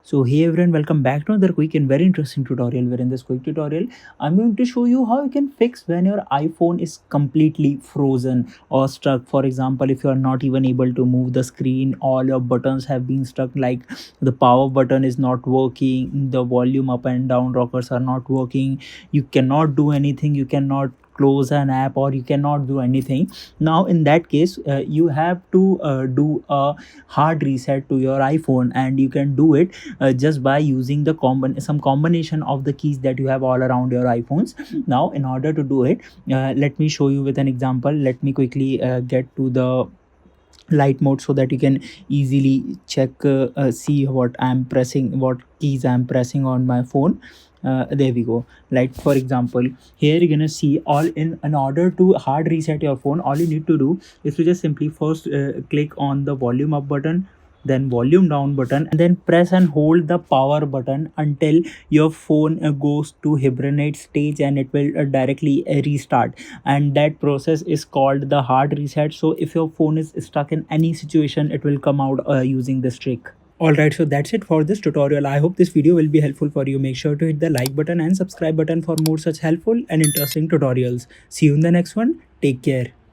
So hey everyone, welcome back to another quick and very interesting tutorial. Where in this quick tutorial I'm going to show you how you can fix when your iPhone is completely frozen or stuck. For example, if you are not even able to move the screen, all your buttons have been stuck, like the power button is not working, the volume up and down rockers are not working, you cannot do anything, you cannot close an app, or you cannot do anything. Now in that case, you have to do a hard reset to your iPhone, and you can do it just by using the some combination of the keys that you have all around your iPhones. Now in order to do it, let me show you with an example. Let me quickly get to the light mode so that you can easily check, see what I'm pressing, what keys I'm pressing on my phone. There we go. Like for example, here you're gonna see all in order to hard reset your phone, all you need to do is to just simply first click on the volume up button, then volume down button, and then press and hold the power button until your phone goes to hibernate stage, and it will directly restart. And that process is called the hard reset. So if your phone is stuck in any situation, it will come out using this trick. Alright, so that's it for this tutorial. I hope this video will be helpful for you. Make sure to hit the like button and subscribe button for more such helpful and interesting tutorials. See you in the next one. Take care.